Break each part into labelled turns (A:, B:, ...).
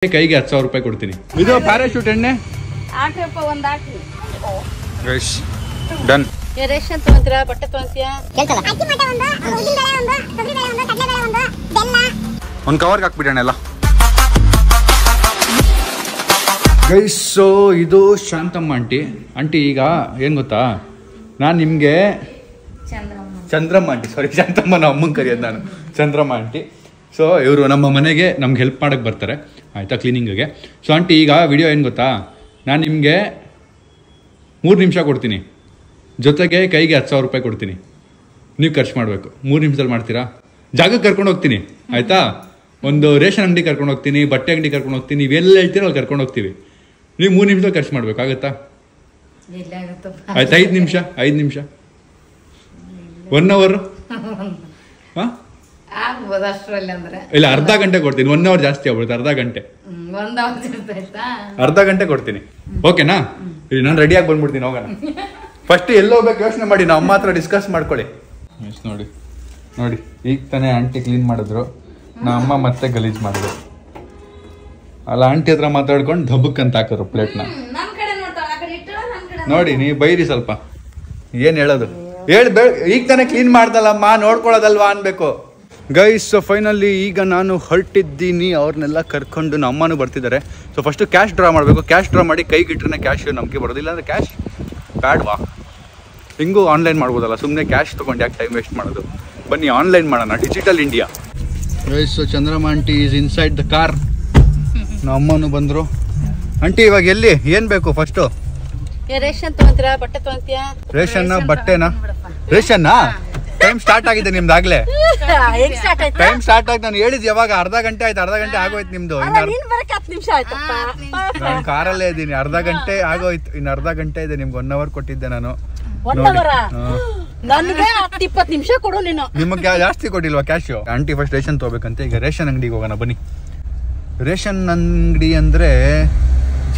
A: ಕೈಗೆ 10,000 ರೂಪಾಯಿ ಕೊಡ್ತೀನಿ. ಇದು ಪ್ಯಾರಾಶೂಟ್ ಎಣ್ಣೆ
B: ಹಾಕ್ರಪ್ಪ, ಒಂದು ಹಾಕ್ರಿ.
A: Rice done.
B: ರೇಷನ್ ತಗೊಂತೀರಾ, ಬಟ್ಟೆ ತಗೊಂತೀಯಾ?
A: ಒಂದು ಕವರ್ಗೆ ಹಾಕ್ಬಿಡೋಣ ಎಲ್ಲ. ಗೈಸ್, ಸೊ ಇದು ಶಾಂತಮ್ಮ ಆಂಟಿ. ಈಗ ಏನು ಗೊತ್ತಾ, ನಾನು ನಿಮಗೆ ಚಂದ್ರಮ್ಮ ಆಂಟಿ, ಸಾರಿ ಶಾಂತಮ್ಮನ ಅಮ್ಮನ ಕರೆಯೋದು ನಾನು, ಚಂದ್ರಮ್ಮ ಆಂಟಿ. ಸೊ ಇವರು ನಮ್ಮ ಮನೆಗೆ ನಮ್ಗೆ ಹೆಲ್ಪ್ ಮಾಡೋಕ್ಕೆ ಬರ್ತಾರೆ, ಆಯಿತಾ, ಕ್ಲೀನಿಂಗಿಗೆ. ಸೊ ಆಂಟಿ, ಈಗ ವಿಡಿಯೋ ಏನು ಗೊತ್ತಾ, ನಾನು ನಿಮಗೆ 3 ನಿಮಿಷ ಕೊಡ್ತೀನಿ, ಜೊತೆಗೆ ಕೈಗೆ 10,000 ರೂಪಾಯಿ ಕೊಡ್ತೀನಿ. ನೀವು ಖರ್ಚು ಮಾಡಬೇಕು. 3 ನಿಮಿಷದಲ್ಲಿ ಮಾಡ್ತೀರಾ? ಜಾಗಕ್ಕೆ ಕರ್ಕೊಂಡು ಹೋಗ್ತೀನಿ, ಆಯಿತಾ. ಒಂದು ರೇಷನ್ ಅಂಗಡಿ ಕರ್ಕೊಂಡು ಹೋಗ್ತೀನಿ, ಬಟ್ಟೆ ಅಂಗಡಿ ಕರ್ಕೊಂಡು ಹೋಗ್ತೀನಿ, ನೀವೆಲ್ಲ ಹೇಳ್ತೀರೋ ಅಲ್ಲಿ ಕರ್ಕೊಂಡು ಹೋಗ್ತೀವಿ. ನೀವು 3 ನಿಮಿಷದಲ್ಲಿ ಖರ್ಚು ಮಾಡಬೇಕು, ಆಗುತ್ತಾ? ಆಯ್ತು, 5 ನಿಮಿಷ 1 ಅವರ್. ಹಾಂ, ಇಲ್ಲ, ಅರ್ಧ ಗಂಟೆ ಕೊಡ್ತೀನಿ. 1 ಅವರ್ ಜಾಸ್ತಿ ಆಗ್ಬಿಡುತ್ತೆ, ಅರ್ಧ ಗಂಟೆ ಕೊಡ್ತೀನಿ. ಓಕೆನಾ? ನಾನು ರೆಡಿಯಾಗಿ ಬಂದ್ಬಿಡ್ತೀನಿ, ಹೋಗೋಣ. ಫಸ್ಟ್ ಎಲ್ಲಿ ಹೋಗ್ಬೇಕು ಯೋಚನೆ ಮಾಡಿ, ನಾವು ಅಮ್ಮ ಹತ್ರ ಡಿಸ್ಕಸ್ ಮಾಡ್ಕೊಳ್ಳಿ. ನೋಡಿ ಈಗ ತಾನೇ ಆಂಟಿ ಕ್ಲೀನ್ ಮಾಡಿದ್ರು, ನಾ ಅಮ್ಮ ಮತ್ತೆ ಗಲೀಜ್ ಮಾಡಿದ್ರು. ಅಲ್ಲ, ಆಂಟಿ ಹತ್ರ ಮಾತಾಡ್ಕೊಂಡು ಧಬ್ಬಕ್ಕಂತ ಹಾಕಿದ್ರು ಪ್ಲೇಟ್ನ. ನೋಡಿ, ನೀವು ಬೈರಿ ಸ್ವಲ್ಪ. ಏನು ಹೇಳೋದು ಈಗ ತಾನೇ ಕ್ಲೀನ್ ಮಾಡ್ದಲ್ಲಮ್ಮ, ನೋಡ್ಕೊಳ್ಳೋದಲ್ವಾ ಅನ್ಬೇಕು. ಗೈಸ್, ಸೊ ಫೈನಲಿ ಈಗ ನಾನು ಹೊರಟಿದ್ದೀನಿ. ಅವ್ರನ್ನೆಲ್ಲ ಕರ್ಕೊಂಡು ನಮ್ಮ ಅಮ್ಮನೂ ಬರ್ತಿದ್ದಾರೆ. ಸೊ ಫಸ್ಟು ಕ್ಯಾಶ್ ಡ್ರಾ ಮಾಡಬೇಕು. ಕ್ಯಾಶ್ ಡ್ರಾ ಮಾಡಿ ಕೈಗೆ ಇಟ್ಟರೆ ಕ್ಯಾಶ್ ನಮಗೆ ಬರೋದಿಲ್ಲ. ಅಂದರೆ ಕ್ಯಾಶ್ ಬ್ಯಾಡ್ವಾ, ಹಿಂಗೂ ಆನ್ಲೈನ್ ಮಾಡ್ಬೋದಲ್ಲ, ಸುಮ್ಮನೆ ಕ್ಯಾಶ್ ತೊಗೊಂಡು ಯಾಕೆ ಟೈಮ್ ವೇಸ್ಟ್ ಮಾಡೋದು. ಬನ್ನಿ ಆನ್ಲೈನ್ ಮಾಡೋಣ, digital India. Guys, so Chandramma aunty is inside the car. ನಮ್ಮ ಅಮ್ಮನೂ ಬಂದರು. ಆಂಟಿ, ಇವಾಗ ಎಲ್ಲಿ ಏನು ಬೇಕು ಫಸ್ಟು?
B: ರೇಷನ್ ತಗೊಂತೀರಾ, ಬಟ್ಟೆ ತಗೊಂತೀಯಾ?
A: ರೇಷನ್ನ, ಬಟ್ಟೆನಾ? ರೇಷನ್ನಾ? ಟೈಮ್ ಸ್ಟಾರ್ಟ್ ಆಗಿದೆ ನಿಮ್ದಾಗ್ಲೇ. ಟೈಮ್ ಸ್ಟಾರ್ಟ್ ಆಗಿ ನಾನು ಹೇಳಿದ್ ಯಾವಾಗ? ಅರ್ಧ ಗಂಟೆ ಆಯ್ತು. ಅರ್ಧ ಗಂಟೆ ಆಗೋಯ್ತು ನಿಮ್ದು. ನಾನು ಕಾರಲ್ಲೇ ಇದ್ದೀನಿ. ಅರ್ಧ ಗಂಟೆ ಆಗೋಯ್ತು, ಇನ್ನು ಅರ್ಧ ಗಂಟೆ ಇದೆ. ನಿಮ್ಗೆ 1 ಅವರ್ ಕೊಟ್ಟಿದ್ದೆ ನಾನು.
B: ನಿಮಿಷ ಕೊಡು ನೀನು.
A: ನಿಮಗೆ ಜಾಸ್ತಿ ಕೊಟ್ಟಿಲ್ವಾ ಕ್ಯಾಶು? ಆಂಟಿ ಫಸ್ಟ್ ರೇಷನ್ ತಗೋಬೇಕಂತೆ. ಈಗ ರೇಷನ್ ಅಂಗಡಿಗೆ ಹೋಗೋಣ ಬನ್ನಿ. ರೇಷನ್ ಅಂಗಡಿ ಅಂದ್ರೆ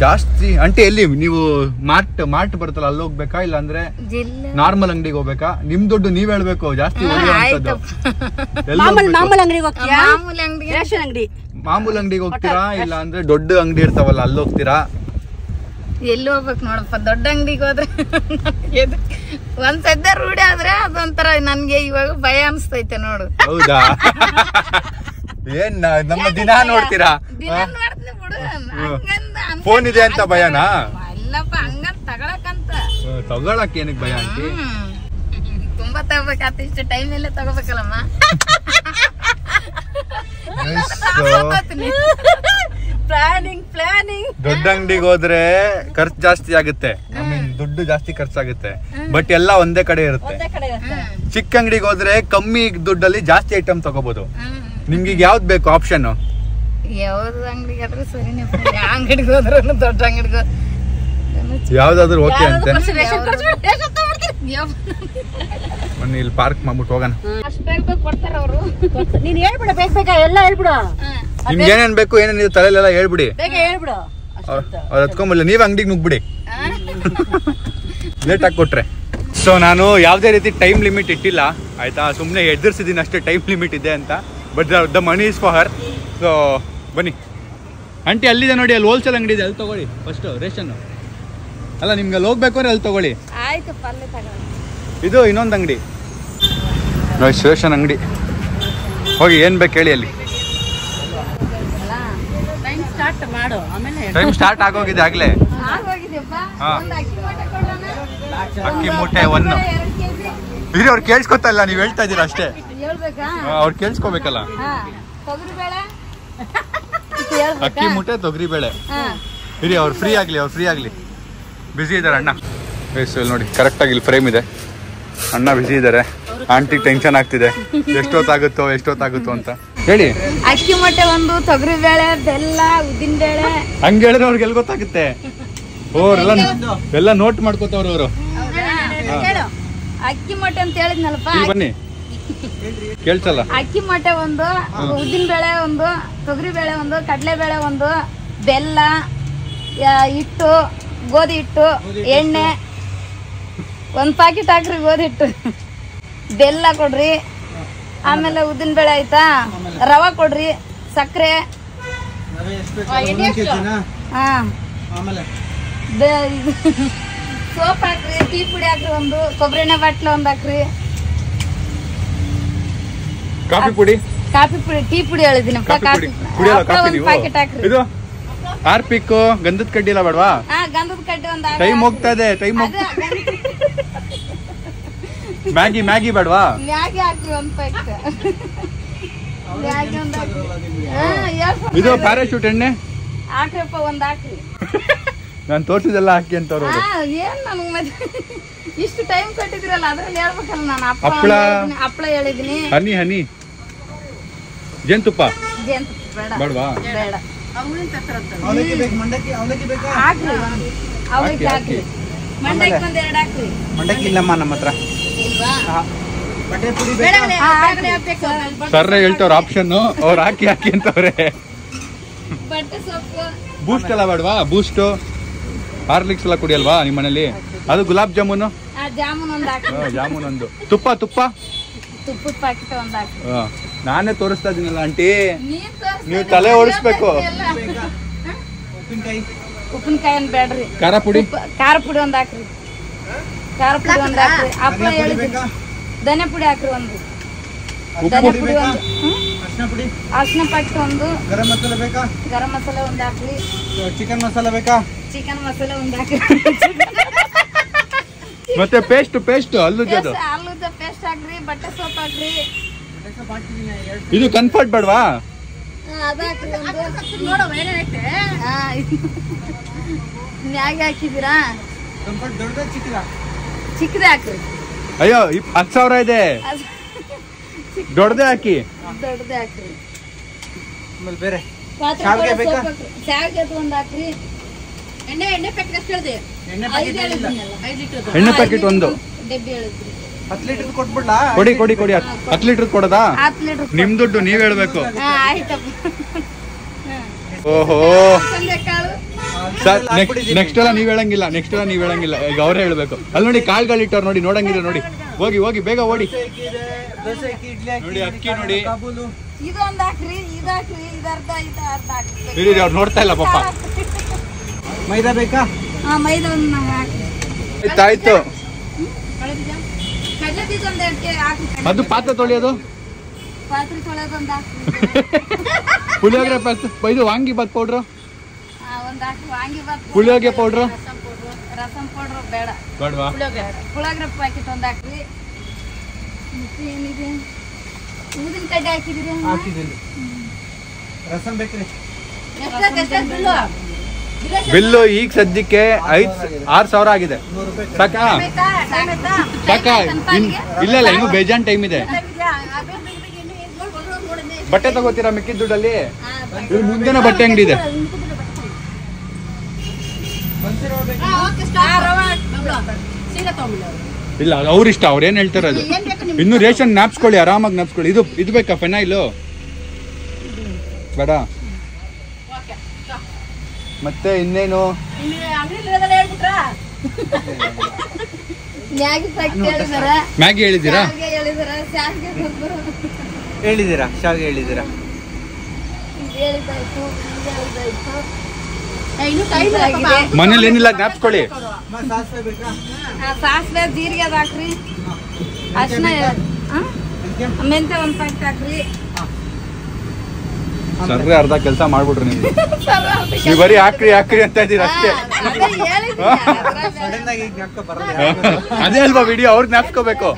A: ಜಾಸ್ತಿ. ಆಂಟಿ, ಎಲ್ಲಿ ನೀವು ಮಾರ್ಟ್ ಬರುತ್ತಲ್ಲ, ಅಲ್ಲಿ ಹೋಗ್ಬೇಕಾ, ಇಲ್ಲ ಅಂದ್ರೆ ನಾರ್ಮಲ್ ಅಂಗಡಿಗೆ ಹೋಗ್ಬೇಕಾ? ನಿಮ್ ದುಡ್ಡು ನೀವ್ ಹೇಳ್ಬೇಕು. ಜಾಸ್ತಿ ಮಾಮೂಲ್ ಅಂಗಡಿಗೆ ಹೋಗ್ತೀರಾ, ಇಲ್ಲ ಅಂದ್ರೆ ದೊಡ್ಡ ಅಂಗಡಿ ಇರ್ತಾವಲ್ಲ ಅಲ್ಲಿ ಹೋಗ್ತೀರಾ?
B: ಎಲ್ಲಿ ಹೋಗ್ಬೇಕು ನೋಡಪ್ಪ, ದೊಡ್ಡ ಅಂಗಡಿಗೆ ಹೋದ್ರೆ ಒಂದ್ ಸದ್ಯ ರೂಢಿ ಆದ್ರೆ ಅದೊಂಥರ ನನ್ಗೆ ಇವಾಗ ಭಯ ಅನ್ಸ್ತೈತೆ ನೋಡು.
A: ಹೌದಾ? ಏನ್ ನಮ್ಮ ದಿನ ನೋಡ್ತೀರಾ? ಫೋನ್ ಇದೆ ಅಂತ ಭಯನಾ?
B: ಅಲ್ಲಪ್ಪ, ಹಂಗಂತ ತಗೊಳಕಂತ.
A: ತಗೊಳಕ್ ಏನಕ್ಕೆ ಭಯ ಆಂಟಿ?
B: ತುಂಬಾ ತಗೋಬೇಕಾತ, ಇಷ್ಟು ಟೈಮ್ ಎಲ್ಲ ತಗೋಬೇಕಲ್ಲಮ್ಮ. ಪ್ಲಾನಿಂಗ್.
A: ದೊಡ್ಡ ಅಂಗಡಿಗೆ ಹೋದ್ರೆ ಖರ್ಚು ಜಾಸ್ತಿ ಆಗುತ್ತೆ, ದುಡ್ಡು ಜಾಸ್ತಿ ಖರ್ಚಾಗುತ್ತೆ. ಬಟ್ ಎಲ್ಲ ಒಂದೇ ಕಡೆ ಇರುತ್ತೆ. ಚಿಕ್ಕ ಅಂಗಡಿಗೆ ಹೋದ್ರೆ ಕಮ್ಮಿ ದುಡ್ಡಲ್ಲಿ ಜಾಸ್ತಿ ಐಟಮ್ ತಗೋಬಹುದು. ನಿಮ್ಗೆ ಯಾವ್ದು ಬೇಕು ಆಪ್ಷನ್?
B: ಯಾವ್ದು ಅಂಗಡಿಗೆ ಆದ್ರೂ ಸರಿನೇ. ಅಂಗಡಿಗೆ ಹೋದ್ರೆ ದೊಡ್ಡ ಅಂಗಡಿಗೆ
A: ಯಾವ್ದಾದ್ರು ಓಕೆ ಅಂತೆ. ಬನ್ನಿ, ಇಲ್ಲಿ ಪಾರ್ಕ್ ಮಾಡ್ಬಿಟ್ಟು ಹೋಗೋಣ.
B: ಕೊಡ್ತಾರ ಅವರು.
C: ನೀನ್ ಹೇಳ್ಬಿಡ, ಬೇಕಾ ಎಲ್ಲ ಹೇಳ್ಬಿಡು.
A: ನಿಮ್ಗೆ ಏನೇನ್ ಬೇಕು, ಏನೇನಿದೆ ತಲೆಲೆಲ್ಲ ಹೇಳ್ಬಿಡಿ.
C: ಹೇಳ್ಬಿಡು,
A: ಅವ್ರು ಹತ್ಕೊಂಬಲ್ಲ. ನೀವ್ ಅಂಗಡಿಗೆ ನುಗ್ಬಿಡಿ ಲೇಟ್ ಆಗಿ ಕೊಟ್ರೆ. ಸೊ ನಾನು ಯಾವುದೇ ರೀತಿ ಟೈಮ್ ಲಿಮಿಟ್ ಇಟ್ಟಿಲ್ಲ, ಆಯ್ತಾ. ಸುಮ್ಮನೆ ಎದುರಿಸಿದ್ದೀನಿ ಅಷ್ಟೇ, ಟೈಮ್ ಲಿಮಿಟ್ ಇದೆ ಅಂತ. But the money is for her. So ಬನ್ನಿ ಆಂಟಿ, ಅಲ್ಲಿದೆ ನೋಡಿ, ಅಲ್ಲಿ ಹೋಲ್ಸೇಲ್ ಅಂಗಡಿ ಇದೆ, ಅಲ್ಲಿ ತಗೊಳ್ಳಿ ಫಸ್ಟ್ ರೇಷನ್. ಅಲ್ಲ, ನಿಮ್ಗೆ ಅಲ್ಲಿ ಹೋಗ್ಬೇಕು ಅಂದ್ರೆ ಅಲ್ಲಿ ತಗೊಳ್ಳಿ. ಇದು ಇನ್ನೊಂದು ಅಂಗಡಿ ನೋಡಿ, ರೇಷನ್ ಅಂಗಡಿ. ಹೋಗಿ ಏನ್ ಬೇಕು ಹೇಳಿ ಅಲ್ಲಿ. ಟೈಮ್ ಸ್ಟಾರ್ಟ್ ಆಗೋಗಿದೆ ಆಗ್ಲೇ. ಅಕ್ಕಿ ಮೂಟೆ 1. ಇರಿ, ಅವ್ರು ಕೇಳಿಸ್ಕೊತಾ ಇಲ್ಲ, ನೀವ್ ಹೇಳ್ತಾ ಇದೀರಾ ಅಷ್ಟೇ. ಅವ್ರು ಕೇಳಿಸ್ಕೋಬೇಕಲ್ಲ. ಅಕ್ಕಿ ಮೂಟೆ, ತೊಗರಿ ಬೇಳೆ. ಇರಿ, ಅವ್ರು ಫ್ರೀ ಆಗ್ಲಿ. ಬಿಸಿ ಇದಾರೆ ಅಣ್ಣ. ನೋಡಿ, ಕರೆಕ್ಟ್ ಆಗಿ ಇಲ್ಲಿ ಫ್ರೇಮ್ ಇದೆ. ಅಣ್ಣ ಬಿಸಿ ಇದಾರೆ. ಆಂಟಿ ಟೆನ್ಷನ್ ಆಗ್ತಿದೆ, ಎಷ್ಟೊತ್ತಾಗುತ್ತೋ ಅಂತ ಹೇಳಿ.
B: ಅಕ್ಕಿ ಮೊಟ್ಟೆ 1, ತೊಗರಿ ಬೇಳೆ, ಬೆಲ್ಲ, ಉದ್ದಿನ ಬೇಳೆ.
A: ಹಂಗೆ ಹೇಳಿದ್ರೆ ಅವ್ರಿಗೆ ಎಲ್ಲಿ ಗೊತ್ತಾಗುತ್ತೆ? ಎಲ್ಲ ನೋಟ್ ಮಾಡ್ಕೋತವ್ರು ಅವರು.
B: ಅಕ್ಕಿ ಮೊಟ್ಟೆ ಅಂತ ಹೇಳಿದ್ನಲ್ಪ.
A: ಬನ್ನಿ, ಕೇಳ್ಸಲ್ಲ.
B: ಅಕ್ಕಿ ಮೊಟ್ಟೆ 1, ಉದ್ದಿನ ಬೇಳೆ 1, ತೊಗರಿ ಬೇಳೆ 1, ಕಡಲೆ ಬೇಳೆ 1, ಬೆಲ್ಲ, ಹಿಟ್ಟು, ಗೋಧಿ ಹಿಟ್ಟು, ಎಣ್ಣೆ 1 ಪ್ಯಾಕೆಟ್ ಹಾಕ್ರಿ. ಗೋಧಿ ಹಿಟ್ಟು, ಬೆಲ್ಲ ಕೊಡ್ರಿ. ಆಮೇಲೆ ಉದ್ದಿನ ಬೇಳೆ ಆಯ್ತಾ, ರವಾ ಕೊಡ್ರಿ, ಸಕ್ಕರೆ, ಹಾ
D: ಆಮೇಲೆ
B: ಸೋಪ್ ಹಾಕ್ರಿ, ಟೀ ಪುಡಿ ಹಾಕ್ರಿ, ಒಂದು ಕೊಬ್ಬರಿ ಎಣ್ಣೆ ಬಾಟ್ಲು ಒಂದು ಹಾಕ್ರಿ,
A: ಕಾಫಿ ಪುಡಿ
B: ಕಾಫಿ ಪುಡಿ, ಟೀ ಪುಡಿ ಹೇಳಿದೀನಿ
A: ಕಾಫಿ ಪುಡಿ ಕುಡಿಯಲ್ಲ ಕಾಫಿ
B: ಒಂದು
A: ನೀವು
B: ಪ್ಯಾಕೆಟ್ ಹಾಕ್ರಿ.
A: ಇದು ಹಾರ್ಪಿಕ್ ಗಂಧದ ಕಡ್ಡಿ ಇಲ್ಲ ಬೇಡವಾ?
B: ಹಾ ಗಂಧದ ಕಡ್ಡಿ ಒಂದು
A: ಟೈಮ್ ಹೋಗ್ತಾ ಇದೆ ಟೈಮ್ ಮ್ಯಾಗಿ ಮ್ಯಾಗಿ ಬೇಡವಾ?
B: ಮ್ಯಾಗಿ ಹಾಕ್ರಿ ಒಂದು ಪ್ಯಾಕೆಟ್, ಮ್ಯಾಗಿ ಒಂದು ಹಾಕ್ರಿ.
A: ಇದು ಪ್ಯಾರಾಶೂಟ್ ಎಣ್ಣೆ
B: ಹಾಕ್ರಪ್ಪ ಒಂದು ಹಾಕ್ರಿ.
A: ನಾನು ತೋರ್ಸಿದೆಲ್ಲ ಹಾಕಿ ಅಂತವ್ರು.
B: ಏನ್ ನನ್ಗೆ ಮತ್ತೆ ಇಷ್ಟು ಟೈಮ್ ಕೊಟ್ಟಿದ್ರಲ್ಲ ಅದ್ರಲ್ಲಿ ಹೇಳ್ಬೇಕಲ್ಲ ನಾನು.
A: ಹಪ್ಪಳ
B: ಹಪ್ಪಳ ಹೇಳಿದೀನಿ.
A: ಹನಿ ಹನಿ ಜೇನುತುಪ್ಪ
B: ಜೇನುತುಪ್ಪ ಬೇಡ
A: ಬೇಡವಾ?
B: ಬೇಡ.
D: ಅವಲಕ್ಕಿ ಬೇಕು, ಅವಲಕ್ಕಿ ಬೇಕಾ?
B: ಹಾಕ್ರಿ ಅವಲಕ್ಕಿ ಹಾಕ್ರಿ. ಮಂಡಕ್ಕಿ ಒಂದ್ ಎರಡು ಹಾಕ್ರಿ.
D: ಮಂಡಕ್ಕಿ ಇಲ್ಲಮ್ಮ ನಮ್ಮ ಹತ್ರ.
B: ಇಲ್ವಾ?
D: ಬಟ್ಟೆ ಪುಡಿ
B: ಬೇಡ,
D: ಬೇಕಾ?
A: ಸರ್ರೆ ಹೇಳ್ತವ್ರ ಆಪ್ಷನ್ ಅವ್ರು ಹಾಕಿ ಹಾಕಿ ಅಂತವ್ರೆ.
B: ಬಟ್ಟೆ ಸೊಪ್ಪು
A: ಬೂಸ್ಟ್ ಎಲ್ಲ ಬೇಡವಾ? ಬೂಸ್ಟ್ ಹಾರ್ಲಿಕ್ಸ್ ಎಲ್ಲ ಕುಡಿಯಲ್ವಾ ನಿಮ್ಮ ಮನೇಲಿ? ಅದು ಗುಲಾಬ್ ಜಾಮೂನು
B: ಜಾಮೂನ್ ಒಂದ್ ಹಾಕ್ರಿ.
A: ಜಾಮೂನ್ ಒಂದು ತುಪ್ಪ
B: ತುಪ್ಪದ ಪ್ಯಾಕೆಟ್ ಒಂದ್ ಹಾಕ್ರಿ.
A: ನಾನೇ ತೋರಿಸ್ತಾ ಇದೀನಲ್ಲ ಆಂಟಿ,
B: ನೀನ್ ತೋರ್ಸ್ತಾ
A: ನೀವು ತಲೆ ಓಡಿಸ್ಬೇಕು.
D: ಉಪ್ಪಿನಕಾಯಿ
B: ಉಪ್ಪಿನಕಾಯಿ ಏನ್ ಬೇಡ್ರಿ.
A: ಖಾರ ಪುಡಿ
B: ಖಾರ ಪುಡಿ ಒಂದ್ ಹಾಕ್ರಿ. ಖಾರ ಪುಡಿ ಒಂದ್ ಹಾಕ್ರಿ. ಹಪ್ಪಳ ಹೇಳಿದ್ರಿ. ಧನಿಯಾ ಪುಡಿ ಹಾಕ್ರಿ ಒಂದು. ಧನಿಯಾ ಪುಡಿ ಒಂದು.
D: ಅರ್ಶಿನ ಪುಡಿ,
B: ಅರ್ಶಿನ ಪ್ಯಾಕೆಟ್ ಒಂದು.
D: ಗರಂ ಮಸಾಲೆ ಬೇಕಾ?
B: ಗರಂ ಮಸಾಲೆ ಒಂದ್ ಹಾಕ್ರಿ.
D: ಚಿಕನ್ ಮಸಾಲೆ ಬೇಕಾ?
B: ಚಿಕನ್ ಮಸಾಲೆ ಒಂದ್ ಹಾಕ್ರಿ.
A: ಮತ್ತೆ ಪೇಸ್ಟ್ ಅಲ್ಲುದು
B: ಆಲೂದ ಪೇಸ್ಟ್ ಹಾಕ್ರಿ. ಬಟ್ಟೆ ಸೋಪ್ ಹಾಕ್ರಿ.
A: ಇದು ಕನ್ಫರ್ಟ್ ಬೇಡವಾ?
B: ಅದ ಹಾಕ್ರಿ ಒಂದು. ಮ್ಯಾಗಿ ಹಾಕಿದೀರಾ?
D: ಕಂಫರ್ಟ್ ದೊಡ್ಡದ ಚಿಕ್ಕದ?
B: ಚಿಕ್ಕದೇ ಹಾಕ್ರಿ.
A: ಅಯ್ಯೋ 10,000 ಇದೆ, ದೊಡ್ಡದೇ ಹಾಕಿ.
B: ದೊಡ್ಡದೇ ಹಾಕ್ರಿ.
D: ಆಮೇಲೆ ಬೇರೆ
B: ಶಾವಿಗೆ ಬೇಕಾ? ಶಾವಿಗೆ ಒಂದ್ ಹಾಕ್ರಿ. ಎಣ್ಣೆ ಪ್ಯಾಕೆಟ್ ಎಷ್ಟು ಹೇಳಿದೆ?
D: ಎಣ್ಣೆ ಪ್ಯಾಕೆಟ್ ಹೇಳಿಲ್ಲ.
A: ಎಣ್ಣೆ ಪ್ಯಾಕೆಟ್ ಒಂದು
B: ಡಬ್ಬಿ ಹೇಳಿದ್ರಿ.
D: 10 ಲೀಟರ್ ಕೊಟ್ಬಿಡ್ಲಾ?
A: ಕೊಡಿ 10 ಲೀಟರ್ ಕೊಡೋದಾ?
B: 10 ಲೀಟರ್.
A: ನಿಮ್ ದುಡ್ಡು ನೀವ್ ಹೇಳ್ಬೇಕು.
B: ಆಯ್ತಪ್ಪ.
A: ಓಹೋ
B: ಸಂಜೆಕಾಳು
A: ನೆಕ್ಸ್ಟ್ ಎಲ್ಲ ನೀವ್ ಹೇಳಂಗಿಲ್ಲ, ಈಗ ಅವರೇ ಹೇಳ್ಬೇಕು. ಅಲ್ಲಿ ನೋಡಿ ಕಾಳುಗಳು ಇಟ್ಟವ್ರು ನೋಡಿ, ನೋಡಂಗಿಲ್ಲ ನೋಡಿ. ಹೋಗಿ ಬೇಗ ಓಡಿ.
D: ದೋಸೆ ಅಕ್ಕಿ, ಇಡ್ಲಿ
A: ನೋಡಿ ಅಕ್ಕಿ ನೋಡಿ.
D: ಕಾಬೂಲು
B: ಇದು ಒಂದ್ ಹಾಕ್ರಿ. ಇದು ಹಾಕ್ರಿ. ಇದು ಅರ್ಧ ಹಾಕ್ರಿ.
A: ಇರಿ ಅವ್ರು ನೋಡ್ತಾ ಇಲ್ಲ ಪಾಪ.
D: ಮೈದಾ ಬೇಕಾ?
B: ಮೈದಾ ಒಂದ್ ಹಾಕ್ರಿ.
A: ಆಯ್ತು.
B: ಕಡಲೆ ಬೀಜ ಒಂದ್ 2 ಕೆಜಿ ಹಾಕ್ರಿ.
A: ಅದು ಪಾತ್ರೆ ತೊಳೆಯೋದು,
B: ಪಾತ್ರೆ ತೊಳೆಯೋದು ಒಂದ್ ಹಾಕ್ರಿ.
A: ಪುಳಿಯೋಗರೆ ಇದು ವಾಂಗಿ ಬಾತ್ ಪೌಡ್ರು,
B: ಒಂದ್ ಹಾಕ್ರಿ. ವಾಂಗಿ ಬಾತ್
A: ಪುಳಿಯೋಗರೆ ಪೌಡ್ರು,
B: ರಸಂ ಪೌಡ್ರು ಬೇಡ.
A: ಬೇಡವಾ?
B: ಪುಳಿಯೋಗರೆ ಪ್ಯಾಕೆಟ್ ಒಂದ್ ಹಾಕ್ರಿ. ಮತ್ತೆ ಏನಿದೆ? ಊದಿನ ಕಡ್ಡಿ ಹಾಕಿದಿರಿ?
D: ಹಾಕಿದ್ದೀನಿ. ರಸಂ ಬೇಕ್ರಿ?
A: ಬಿಲ್ಲು ಈಗ ಸದ್ಯಕ್ಕೆ 6,000 ಆಗಿದೆ.
D: 100 ರೂಪಾಯಿ.
A: ಸಾಕಾ? ಇಲ್ಲ ಇನ್ನೂ ಬೇಜಾನ್ ಟೈಮ್ ಇದೆ. ಬಟ್ಟೆ ತಗೋತೀರಾ ಮಿಕ್ಕಿದ ದುಡ್ಡಲ್ಲಿ? ಇಲ್ಲಿ ಮುಂದೆನೇ ಬಟ್ಟೆ ಅಂಗಡಿ ಇದೆ. ಇಲ್ಲ ಅವ್ರ ಇಷ್ಟ, ಅವ್ರು ಏನ್ ಹೇಳ್ತಾರೆ ಅದು. ಇನ್ನು ರೇಷನ್ ನಾಪ್ಸ್ಕೊಳ್ಳಿ, ಆರಾಮಾಗಿ ನಾಪ್ಸ್ಕೊಳ್ಳಿ. ಇದು ಬೇಕಾ ಫೆನೈಲು? ಬೇಡ. ಮತ್ತೆ ಇನ್ನೇನು?
B: ಮ್ಯಾಗಿ ಪ್ಯಾಕೆಟ್ ಹೇಳಿದಾರ.
A: ಮ್ಯಾಗಿ ಹೇಳಿದ್ದೀರಾ?
D: ಹೇಳಿದ್ದೀರಾ? ಶಾವಿಗೆ ಹೇಳಿದ್ದೀರಾ?
A: ಮನೇಲಿ ಏನಿಲ್ಲ ಜ್ಞಾಪಿಸ್ಕೊಳ್ಳಿ.
D: ಸಾಸಿವೆ ಬೇಕಾ?
B: ಸಾಸಿವೆ ಜೀರಿಗೆ ಅದ್ ಹಾಕ್ರಿ. ಅರ್ಶಿನ ಮೆಂತ್ಯ ಒಂದ್ ಪ್ಯಾಕೆಟ್ ಹಾಕ್ರಿ.
A: ಸರ್ರೆ ಅರ್ಧ ಕೆಲಸ ಮಾಡ್ಬಿಟ್ರಿ ನೀವು. ನೀವು ಬರೀ ಹಾಕ್ರಿ ಅಂತ ಇದ್ದೀರಾ ಅಷ್ಟೇ.
D: ಸಡನ್ ಆಗಿ ಜ್ಞಾಪಕ ಬರಲ್ಲ.
A: ಅದೇ ಅಲ್ವಾ ವಿಡಿಯೋ, ಅವ್ರು ಜ್ಞಾಪಿಸ್ಕೋಬೇಕು.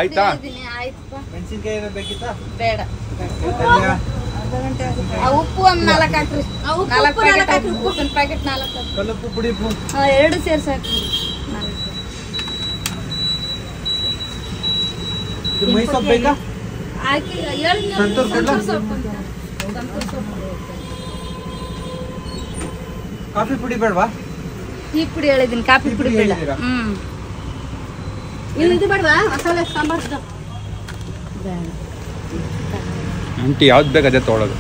A: ಆಯ್ತಾ?
D: ಮೆಣಸಿನ್ಕಾಯಿ ಬೇಕಿತ್ತಾ?
B: ಬೇಡ. ಉಪ್ಪು ಒಂದ್ 4 ಹಾಕ್ರಿ. 4 ಪ್ಯಾಕೆಟ್ ಹಾಕ್ರಿ. ಉಪ್ಪಿನ ಪ್ಯಾಕೆಟ್ 4 ಹಾಕ್ರಿ.
D: ಕಲ್ಲುಪ್ಪು ಪುಡಿ
B: 2 ಸೇರ್ಸಿ ಹಾಕ್ರಿ.
D: ಇದು ಮೈ ಸೊಪ್ಪು ಬೇಕಾ?
B: ಹಾಕಿ
D: ಸಂತೂರ್
B: ಸೊಪ್ಪು.
D: ಕಾಫಿ ಪುಡಿ ಬೇಡವಾ?
B: ಟೀ ಪುಡಿ ಹೇಳಿದೀನಿ, ಕಾಫಿ ಪುಡಿ ಬೇಡ. ಇದು ಬೇಡವಾ? ಮಸಾಲೆ ಸಾಂಬಾರ್
A: ಆಂಟಿ ಯಾವ್ದು ಬೇಕು ಅದೇ ತೊಗೊಳೋದು.